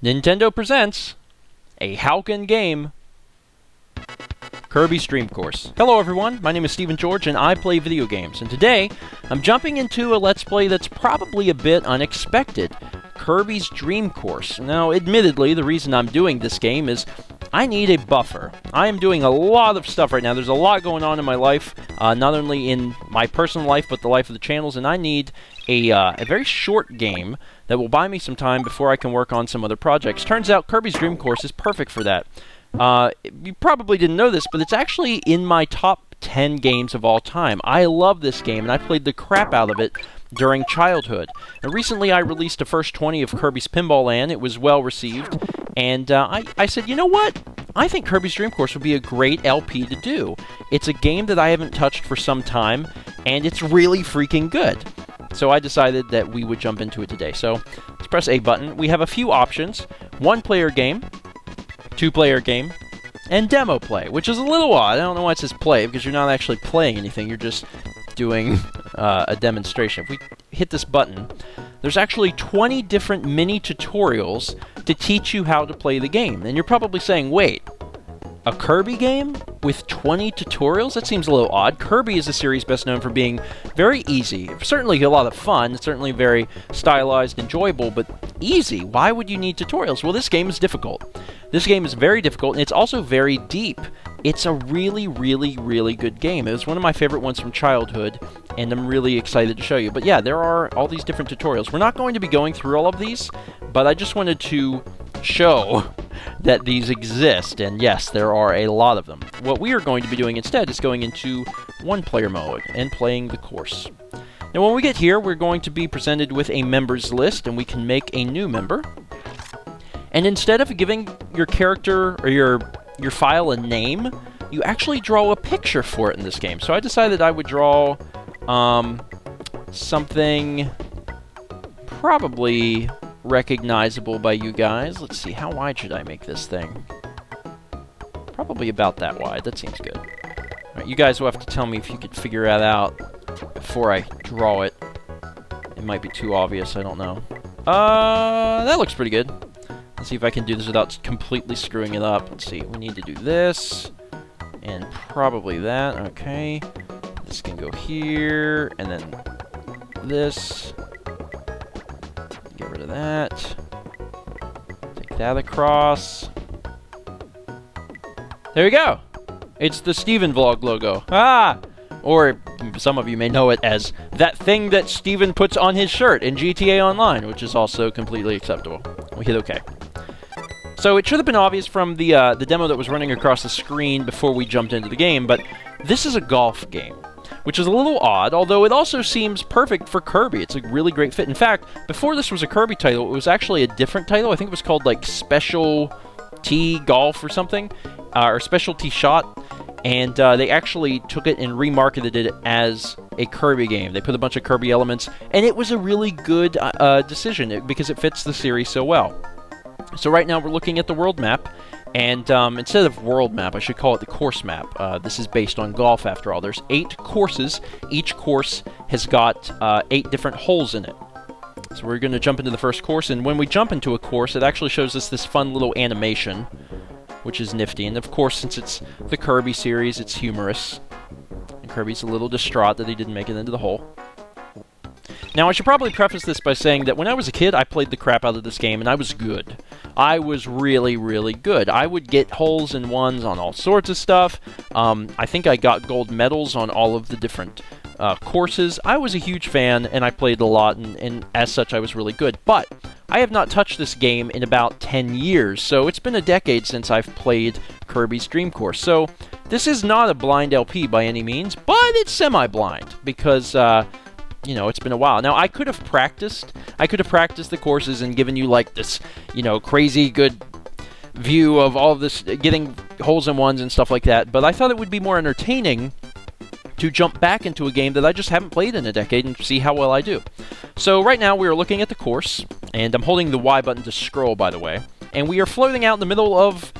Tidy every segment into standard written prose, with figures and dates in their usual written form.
Nintendo presents a Howken game, Kirby's Dream Course. Hello everyone, my name is Stephen George and I play video games, and today I'm jumping into a Let's Play that's probably a bit unexpected, Kirby's Dream Course. Now, admittedly, the reason I'm doing this game is I need a buffer. I am doing a lot of stuff right now. There's a lot going on in my life, not only in my personal life, but the life of the channels, and I need a very short game that will buy me some time before I can work on some other projects. Turns out Kirby's Dream Course is perfect for that. You probably didn't know this, but it's actually in my top 10 games of all time. I love this game, and I played the crap out of it during childhood. Now, recently I released the first 20 of Kirby's Pinball Land. It was well received, and I said, you know what? I think Kirby's Dream Course would be a great LP to do. It's a game that I haven't touched for some time, and it's really freaking good. So I decided that we would jump into it today. So let's press A button. We have a few options. One-player game, two-player game, and demo play, which is a little odd. I don't know why it says play, because you're not actually playing anything. You're just doing a demonstration. If we hit this button, there's actually 20 different mini tutorials to teach you how to play the game. And you're probably saying, wait, a Kirby game with 20 tutorials? That seems a little odd. Kirby is a series best known for being very easy. Certainly a lot of fun, certainly very stylized, enjoyable, but easy. Why would you need tutorials? Well, this game is difficult. This game is very difficult, and it's also very deep. It's a really, really, really good game. It was one of my favorite ones from childhood, and I'm really excited to show you. But yeah, there are all these different tutorials. We're not going to be going through all of these, but I just wanted to show that these exist, and yes, there are a lot of them. What we are going to be doing instead is going into one-player mode and playing the course. Now, when we get here, we're going to be presented with a members list, and we can make a new member. And instead of giving your character or your file a name, you actually draw a picture for it in this game. So I decided I would draw something probably recognizable by you guys. Let's see, how wide should I make this thing? Probably about that wide. That seems good. All right, you guys will have to tell me if you could figure that out before I draw it. It might be too obvious, I don't know. That looks pretty good. Let's see if I can do this without completely screwing it up. Let's see, we need to do this, and probably that, okay. This can go here, and then this. Get rid of that. Take that across. There you go! It's the Steven Vlog logo. Ah! Or some of you may know it as that thing that Steven puts on his shirt in GTA Online, which is also completely acceptable. We hit OK. So it should have been obvious from the demo that was running across the screen before we jumped into the game, but this is a golf game, which is a little odd, although it also seems perfect for Kirby. It's a really great fit. In fact, before this was a Kirby title, it was actually a different title. I think it was called, like, Special T Golf or something, or Special T Shot, and they actually took it and remarketed it as a Kirby game. They put a bunch of Kirby elements, and it was a really good decision because it fits the series so well. So right now we're looking at the world map, and instead of world map, I should call it the course map. This is based on golf, after all. There's 8 courses. Each course has got 8 different holes in it. So we're going to jump into the first course, and when we jump into a course, it actually shows us this fun little animation, which is nifty. And of course, since it's the Kirby series, it's humorous. And Kirby's a little distraught that he didn't make it into the hole. Now, I should probably preface this by saying that when I was a kid, I played the crap out of this game, and I was good. I was really, really good. I would get holes in ones on all sorts of stuff. I think I got gold medals on all of the different courses. I was a huge fan, and I played a lot, and as such, I was really good. But I have not touched this game in about 10 years, so it's been a decade since I've played Kirby's Dream Course. So this is not a blind LP by any means, but it's semi-blind, because you know, it's been a while. Now, I could have practiced the courses and given you, like, this, you know, crazy good view of all of this, getting holes in ones and stuff like that, but I thought it would be more entertaining to jump back into a game that I just haven't played in a decade and see how well I do. So right now, we are looking at the course, and I'm holding the Y button to scroll, by the way, and we are floating out in the middle of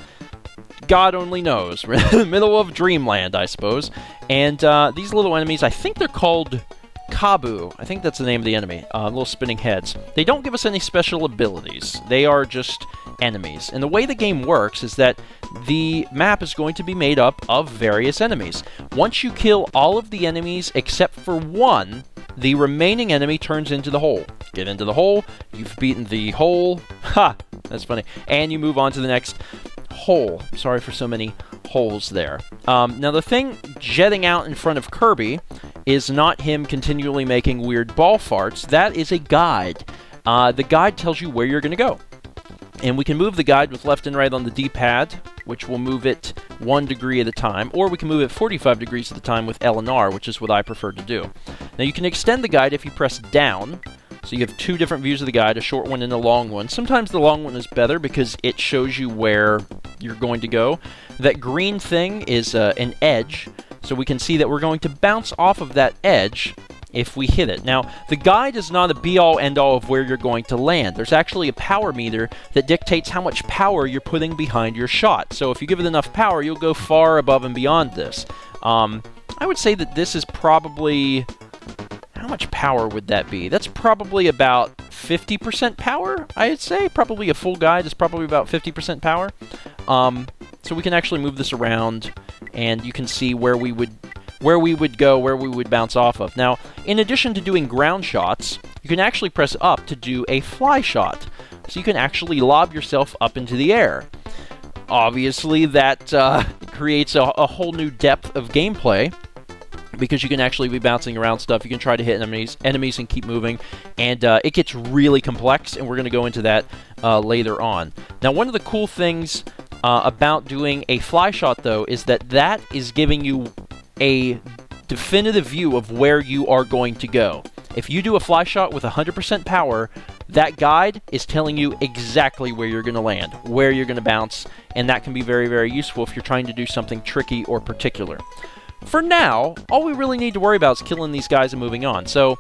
God only knows. We're in the middle of Dreamland, I suppose, and these little enemies, I think they're called Kabu. I think that's the name of the enemy. Little spinning heads. They don't give us any special abilities. They are just enemies. And the way the game works is that the map is going to be made up of various enemies. Once you kill all of the enemies except for one, the remaining enemy turns into the hole. Get into the hole, you've beaten the hole. Ha! That's funny. And you move on to the next hole. Sorry for so many holes there. Now the thing jetting out in front of Kirby is not him continually making weird ball farts. That is a guide. The guide tells you where you're going to go. And we can move the guide with left and right on the D-pad, which will move it 1 degree at a time, or we can move it 45 degrees at a time with L and R, which is what I prefer to do. Now you can extend the guide if you press down, so you have 2 different views of the guide, a short one and a long one. Sometimes the long one is better because it shows you where you're going to go. That green thing is an edge, so we can see that we're going to bounce off of that edge if we hit it. Now, the guide is not a be-all, end-all of where you're going to land. There's actually a power meter that dictates how much power you're putting behind your shot. So if you give it enough power, you'll go far above and beyond this. I would say that this is probably... How much power would that be? That's probably about 50% power, I'd say. Probably a full guide is probably about 50% power. So we can actually move this around, and you can see where we would go, where we would bounce off of. Now, in addition to doing ground shots, you can actually press up to do a fly shot. So you can actually lob yourself up into the air. Obviously, that creates a whole new depth of gameplay, because you can actually be bouncing around stuff. You can try to hit enemies and keep moving, and it gets really complex, and we're going to go into that later on. Now, one of the cool things about doing a fly shot, though, is that is giving you a definitive view of where you are going to go. If you do a fly shot with 100% power, that guide is telling you exactly where you're going to land, where you're going to bounce, and that can be very, very useful if you're trying to do something tricky or particular. For now, all we really need to worry about is killing these guys and moving on. So,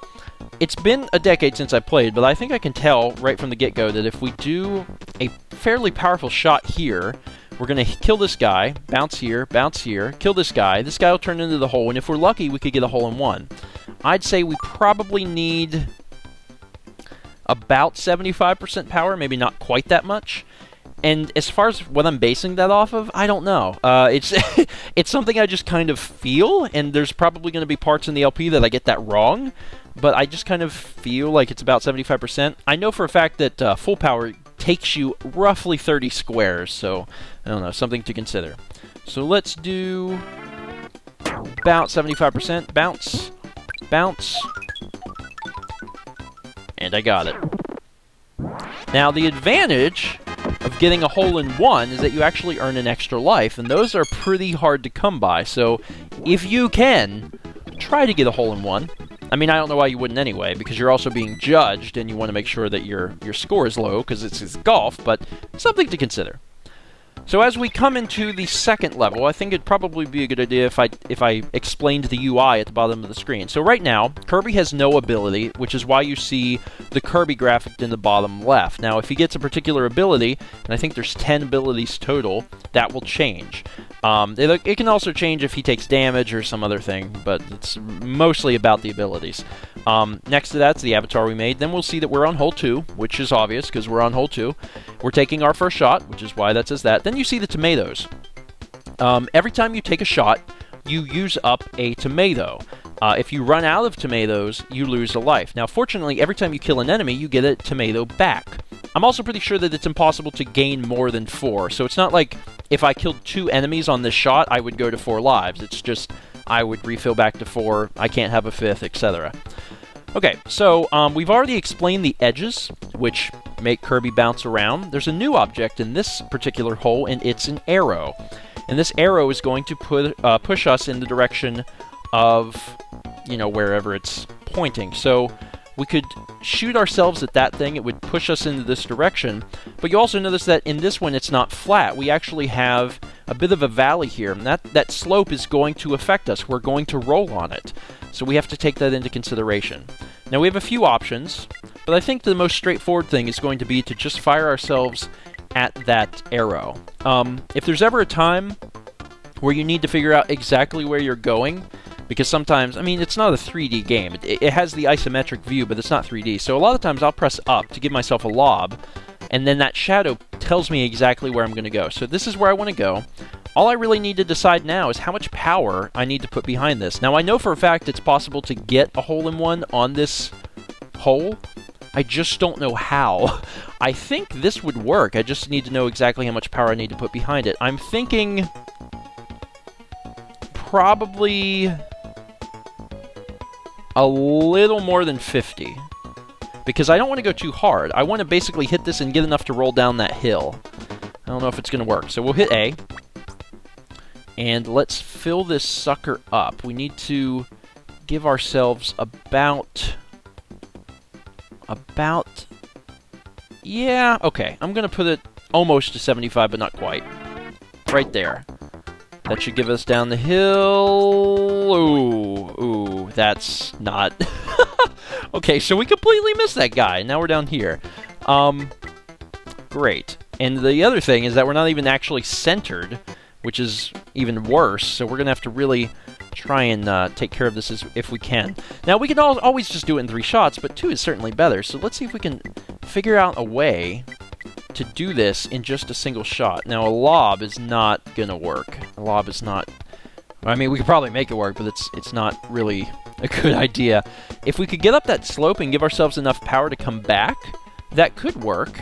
it's been a decade since I played, but I think I can tell right from the get-go that if we do a fairly powerful shot here, we're going to kill this guy, bounce here, kill this guy will turn into the hole, and if we're lucky, we could get a hole-in-one. I'd say we probably need about 75% power, maybe not quite that much. And as far as what I'm basing that off of, I don't know. It's it's something I just kind of feel, and there's probably going to be parts in the LP that I get that wrong, but I just kind of feel like it's about 75%. I know for a fact that full power takes you roughly 30 squares, so I don't know, something to consider. So let's do about 75%. Bounce, bounce, and I got it. Now, the advantage of getting a hole-in-one is that you actually earn an extra life, and those are pretty hard to come by. So if you can, try to get a hole-in-one. I mean, I don't know why you wouldn't anyway, because you're also being judged, and you want to make sure that your score is low, because it's golf, but something to consider. So as we come into the second level, I think it'd probably be a good idea if I explained the UI at the bottom of the screen. So right now, Kirby has no ability, which is why you see the Kirby graphic in the bottom left. Now, if he gets a particular ability, and I think there's 10 abilities total, that will change. It can also change if he takes damage or some other thing, but it's mostly about the abilities. Next to that's the avatar we made. Then we'll see that we're on hole 2, which is obvious because we're on hole 2. We're taking our first shot, which is why that says that. Then you see the tomatoes. Every time you take a shot, you use up a tomato. If you run out of tomatoes, you lose a life. Now, fortunately, every time you kill an enemy, you get a tomato back. I'm also pretty sure that it's impossible to gain more than 4, so it's not like if I killed 2 enemies on this shot, I would go to 4 lives. It's just I would refill back to 4, I can't have a 5th, etc. Okay, so we've already explained the edges, which make Kirby bounce around. There's a new object in this particular hole, and it's an arrow. And this arrow is going to push us in the direction of, wherever it's pointing. So we could shoot ourselves at that thing. It would push us into this direction. But you also notice that in this one, it's not flat. We actually have a bit of a valley here, and that slope is going to affect us. We're going to roll on it. So we have to take that into consideration. Now, we have a few options, but I think the most straightforward thing is going to be to just fire ourselves at that arrow. If there's ever a time where you need to figure out exactly where you're going, because sometimes, it's not a 3D game. It has the isometric view, but it's not 3D. So a lot of times I'll press up to give myself a lob, and then that shadow tells me exactly where I'm going to go. So this is where I want to go. All I really need to decide now is how much power I need to put behind this. Now, I know for a fact it's possible to get a hole-in-one on this hole. I just don't know how. I think this would work. I just need to know exactly how much power I need to put behind it. I'm thinking probably a little more than 50. Because I don't want to go too hard. I want to basically hit this and get enough to roll down that hill. I don't know if it's going to work. So we'll hit A. And let's fill this sucker up. We need to give ourselves about... Yeah, okay. I'm going to put it almost to 75, but not quite. Right there. That should give us down the hill. Ooh, that's not... Okay, so we completely missed that guy. Now we're down here. Great. And the other thing is that we're not even actually centered, which is even worse. So we're going to have to really try and take care of this if we can. Now, we can always just do it in 3 shots, but 2 is certainly better. So let's see if we can figure out a way to do this in just a single shot. Now, a lob is not going to work. A lob is not... I mean, we could probably make it work, but it's not really a good idea. If we could get up that slope and give ourselves enough power to come back, that could work.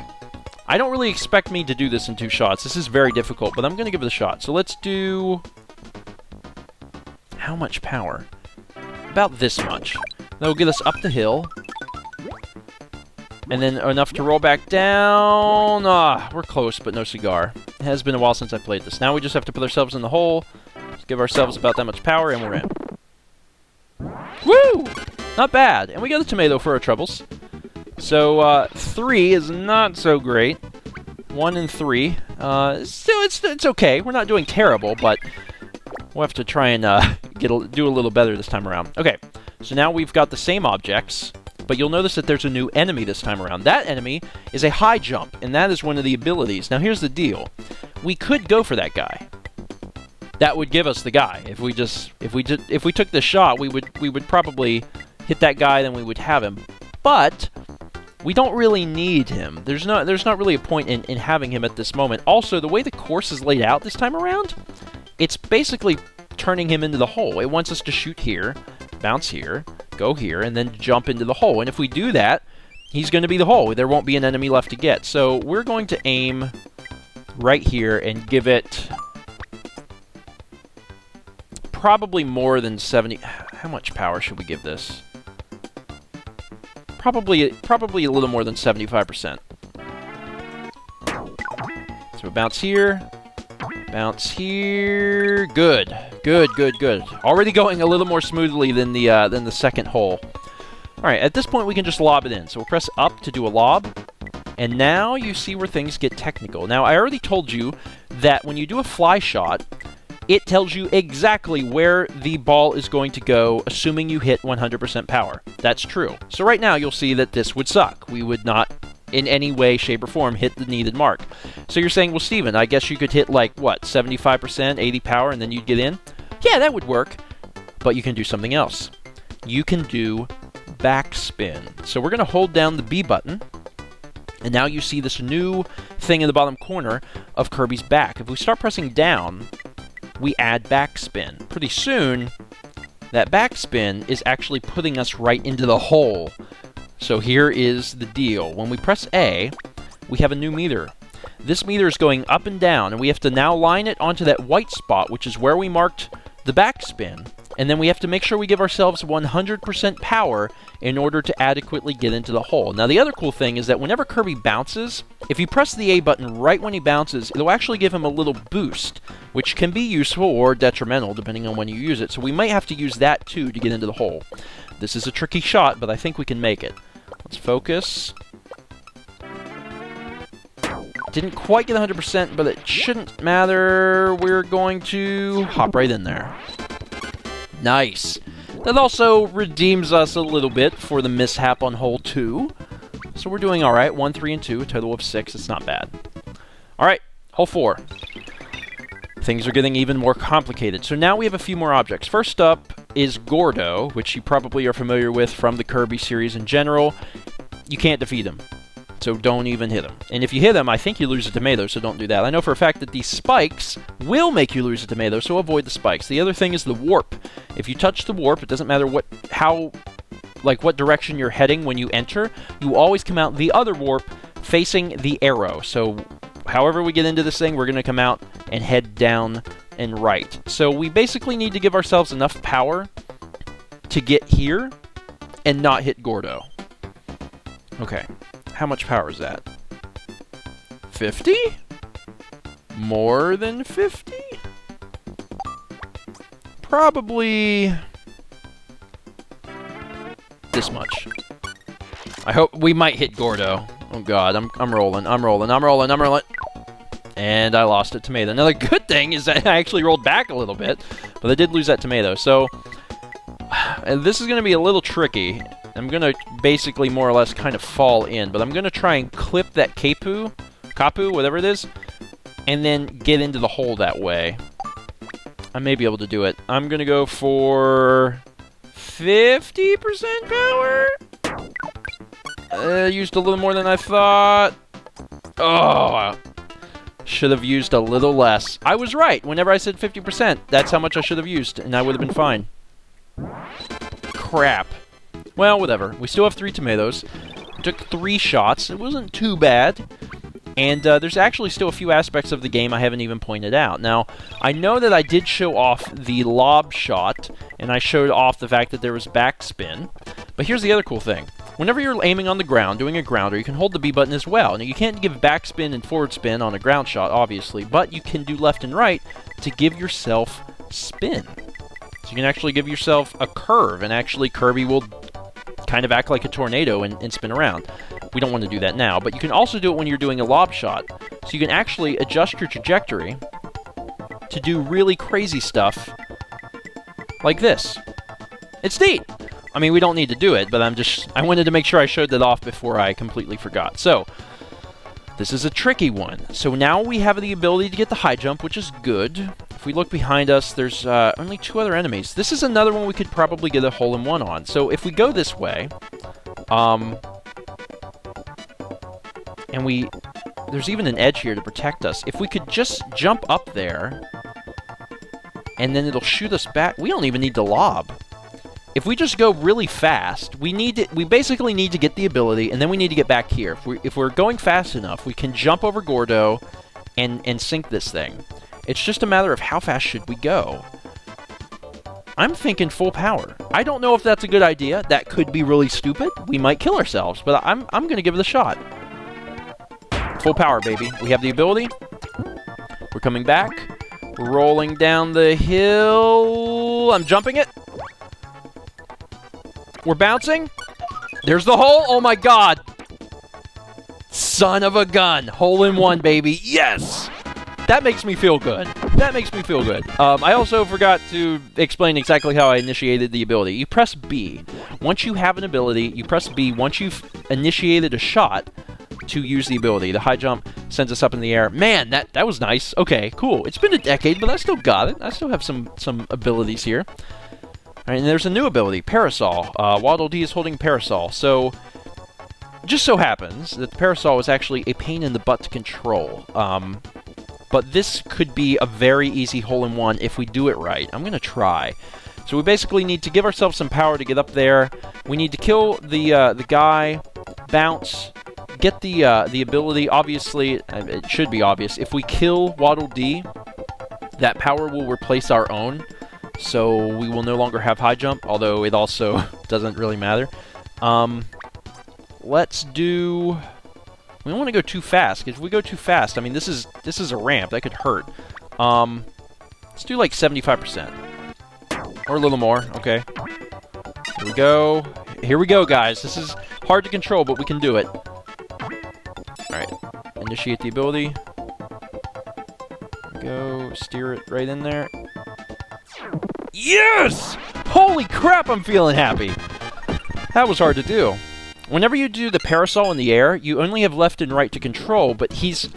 I don't really expect me to do this in 2 shots. This is very difficult, but I'm going to give it a shot. So let's do... How much power? About this much. That'll get us up the hill. And then enough to roll back down. We're close, but no cigar. It has been a while since I played this. Now we just have to put ourselves in the hole, give ourselves about that much power, and we're in. Woo! Not bad. And we got a tomato for our troubles. So, 3 is not so great. 1 and 3. Still, it's okay. We're not doing terrible, but we'll have to try and do a little better this time around. Okay, so now we've got the same objects, but you'll notice that there's a new enemy this time around. That enemy is a high jump, and that is one of the abilities. Now, here's the deal. We could go for that guy. That would give us the guy. If we took the shot, we would probably hit that guy, then we would have him. But we don't really need him. There's not really a point in having him at this moment. Also, the way the course is laid out this time around, it's basically turning him into the hole. It wants us to shoot here, bounce here, go here, and then jump into the hole. And if we do that, he's going to be the hole. There won't be an enemy left to get. So we're going to aim right here and give it probably more than 70. How much power should we give this? Probably a little more than 75%. So bounce here. Bounce here. Good. Already going a little more smoothly than the second hole. Alright, at this point we can just lob it in. So we'll press up to do a lob. And now you see where things get technical. Now, I already told you that when you do a fly shot, it tells you exactly where the ball is going to go, assuming you hit 100% power. That's true. So right now, you'll see that this would suck. We would not, in any way, shape, or form, hit the needed mark. So you're saying, well, Steven, I guess you could hit, like, what, 75%, 80 power, and then you'd get in? Yeah, that would work. But you can do something else. You can do backspin. So we're going to hold down the B button, and now you see this new thing in the bottom corner of Kirby's back. If we start pressing down, we add backspin. Pretty soon, that backspin is actually putting us right into the hole. So here is the deal. When we press A, we have a new meter. This meter is going up and down, and we have to now line it onto that white spot, which is where we marked the backspin. And then we have to make sure we give ourselves 100% power in order to adequately get into the hole. Now, the other cool thing is that whenever Kirby bounces, if you press the A button right when he bounces, it'll actually give him a little boost, which can be useful or detrimental depending on when you use it. So we might have to use that, too, to get into the hole. This is a tricky shot, but I think we can make it. Let's focus. Didn't quite get 100%, but it shouldn't matter. We're going to hop right in there. Nice. That also redeems us a little bit for the mishap on hole 2. So we're doing alright. 1, 3, and 2. A total of 6. It's not bad. Alright. Hole 4. Things are getting even more complicated. So now we have a few more objects. First up is Gordo, which you probably are familiar with from the Kirby series in general. You can't defeat him. So don't even hit them. And if you hit them, I think you lose a tomato, so don't do that. I know for a fact that these spikes will make you lose a tomato, so avoid the spikes. The other thing is the warp. If you touch the warp, it doesn't matter what direction you're heading when you enter, you always come out the other warp facing the arrow. So however we get into this thing, we're going to come out and head down and right. So we basically need to give ourselves enough power to get here and not hit Gordo. Okay, how much power is that? 50? More than 50? Probably this much. I hope we might hit Gordo. Oh god, I'm rolling. And I lost a tomato. Another good thing is that I actually rolled back a little bit, but I did lose that tomato. So this is going to be a little tricky. I'm going to basically more or less kind of fall in, but I'm going to try and clip that kapu, whatever it is, and then get into the hole that way. I may be able to do it. I'm going to go for 50% power. Used a little more than I thought. Oh, should have used a little less. I was right. Whenever I said 50%, that's how much I should have used, and I would have been fine. Crap. Well, whatever. We still have 3 tomatoes. Took 3 shots. It wasn't too bad. And there's actually still a few aspects of the game I haven't even pointed out. Now, I know that I did show off the lob shot, and I showed off the fact that there was backspin. But here's the other cool thing. Whenever you're aiming on the ground, doing a grounder, you can hold the B button as well. Now, you can't give backspin and forward spin on a ground shot, obviously, but you can do left and right to give yourself spin. So you can actually give yourself a curve, and actually Kirby will kind of act like a tornado and spin around. We don't want to do that now, but you can also do it when you're doing a lob shot. So you can actually adjust your trajectory to do really crazy stuff like this. It's neat! I mean, we don't need to do it, but I wanted to make sure I showed that off before I completely forgot. So, this is a tricky one. So now we have the ability to get the high jump, which is good. If we look behind us, there's only 2 other enemies. This is another one we could probably get a hole-in-one on. So if we go this way, and there's even an edge here to protect us. If we could just jump up there, and then it'll shoot us back. We don't even need to lob. If we just go really fast, we basically need to get the ability, and then we need to get back here. If we're going fast enough, we can jump over Gordo and sink this thing. It's just a matter of how fast should we go. I'm thinking full power. I don't know if that's a good idea. That could be really stupid. We might kill ourselves, but I'm going to give it a shot. Full power, baby. We have the ability. We're coming back. We're rolling down the hill. I'm jumping it. We're bouncing. There's the hole. Oh my god. Son of a gun. Hole-in-one, baby. Yes! That makes me feel good. That makes me feel good. I also forgot to explain exactly how I initiated the ability. You press B. Once you have an ability, you press B once you've initiated a shot to use the ability. The high jump sends us up in the air. Man, that was nice. Okay, cool. It's been a decade, but I still got it. I still have some abilities here. All right, and there's a new ability, Parasol. Waddle Dee is holding Parasol. So, just so happens that the Parasol is actually a pain in the butt to control. But this could be a very easy hole-in-one if we do it right. I'm going to try. So we basically need to give ourselves some power to get up there. We need to kill the guy, bounce, get the ability. Obviously, it should be obvious. If we kill Waddle Dee, that power will replace our own. So we will no longer have high jump, although it also doesn't really matter. Let's do... We don't want to go too fast, because if we go too fast, I mean, this is a ramp. That could hurt. Let's do like 75%. Or a little more. Okay. Here we go. Here we go, guys. This is hard to control, but we can do it. Alright. Initiate the ability. There we go. Steer it right in there. Yes! Holy crap, I'm feeling happy. That was hard to do. Whenever you do the parasol in the air, you only have left and right to control, but he's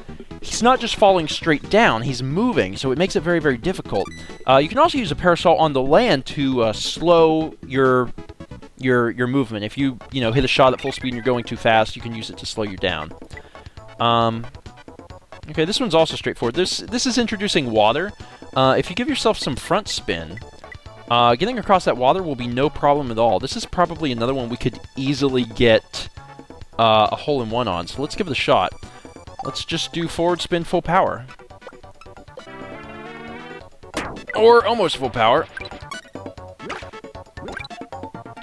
not just falling straight down, he's moving, so it makes it very, very difficult. You can also use a parasol on the land to slow your your movement. If you hit a shot at full speed and you're going too fast, you can use it to slow you down. Okay, this one's also straightforward. This is introducing water. If you give yourself some front spin, getting across that water will be no problem at all. This is probably another one we could easily get a hole-in-one on, so let's give it a shot. Let's just do forward spin full power. Or almost full power.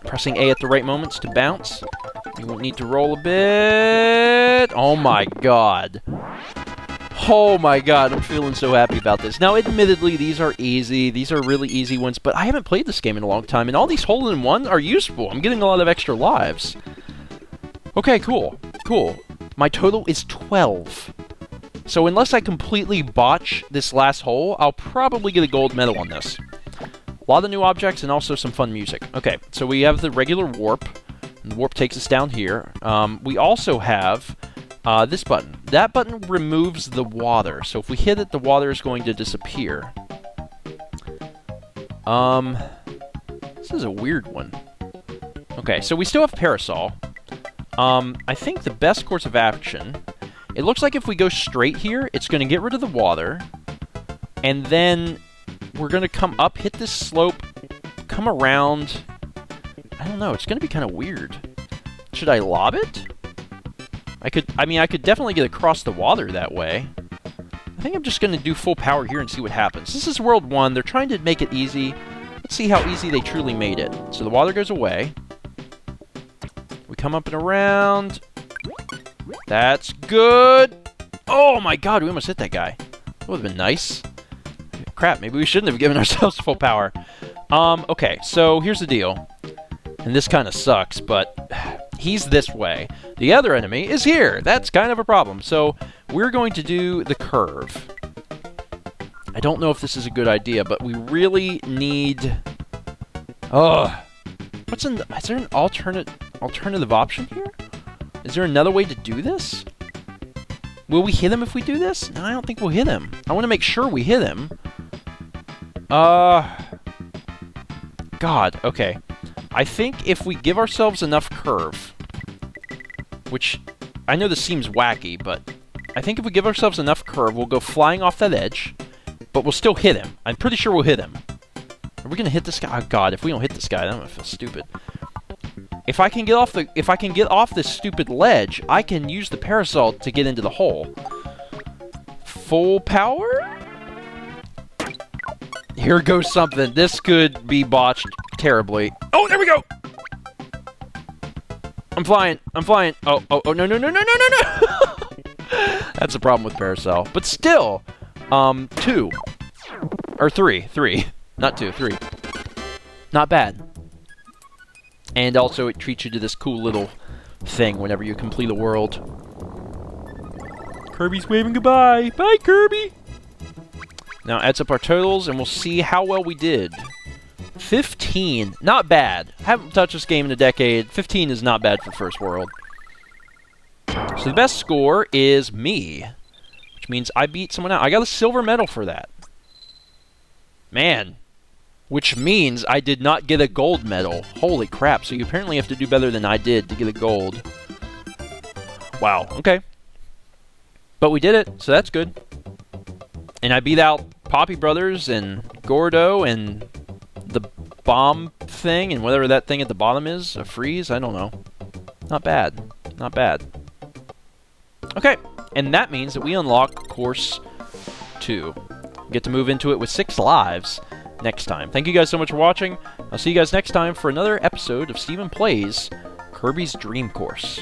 Pressing A at the right moments to bounce. You won't need to roll a bit. Oh my god. Oh my god, I'm feeling so happy about this. Now, admittedly, these are easy. These are really easy ones, but I haven't played this game in a long time, and all these hole-in-one are useful. I'm getting a lot of extra lives. Okay, cool. Cool. My total is 12. So unless I completely botch this last hole, I'll probably get a gold medal on this. A lot of new objects and also some fun music. Okay, so we have the regular warp. And the warp takes us down here. We also have this button. That button removes the water. So if we hit it, the water is going to disappear. This is a weird one. Okay, so we still have Parasol. I think the best course of action... It looks like if we go straight here, it's going to get rid of the water. And then we're going to come up, hit this slope, come around. I don't know, it's going to be kind of weird. Should I lob it? I could definitely get across the water that way. I think I'm just going to do full power here and see what happens. This is World 1. They're trying to make it easy. Let's see how easy they truly made it. So the water goes away. We come up and around. That's good. Oh my god, we almost hit that guy. That would have been nice. Crap, maybe we shouldn't have given ourselves full power. Okay, so here's the deal. And this kind of sucks, but he's this way. The other enemy is here. That's kind of a problem. So we're going to do the curve. I don't know if this is a good idea, but we really need... Oh, is there an alternative option here? Is there another way to do this? Will we hit him if we do this? No, I don't think we'll hit him. I want to make sure we hit him. God, okay. I think if we give ourselves enough curve, which I know this seems wacky, but I think if we give ourselves enough curve, we'll go flying off that edge, but we'll still hit him. I'm pretty sure we'll hit him. Are we gonna hit this guy? Oh god, if we don't hit this guy, then I'm gonna feel stupid. If I can get off this stupid ledge, I can use the parasol to get into the hole. Full power? Here goes something. This could be botched terribly. Oh, there we go! I'm flying. I'm flying. Oh, no, no, no, no, no, no, no! That's the problem with parasol. But still, 2. Or 3. 3. Not 2, 3. Not bad. And also, it treats you to this cool little thing whenever you complete a world. Kirby's waving goodbye. Bye, Kirby! Now, adds up our totals, and we'll see how well we did. 15. Not bad. Haven't touched this game in a decade. 15 is not bad for first world. So the best score is me, which means I beat someone out. I got a silver medal for that. Man. Which means I did not get a gold medal. Holy crap. So you apparently have to do better than I did to get a gold. Wow. Okay. But we did it, so that's good. And I beat out Poppy Brothers and Gordo and the bomb thing and whatever that thing at the bottom is. A freeze? I don't know. Not bad. Not bad. Okay. And that means that we unlock Course 2. We get to move into it with 6 lives next time. Thank you guys so much for watching. I'll see you guys next time for another episode of Stephen Plays Kirby's Dream Course.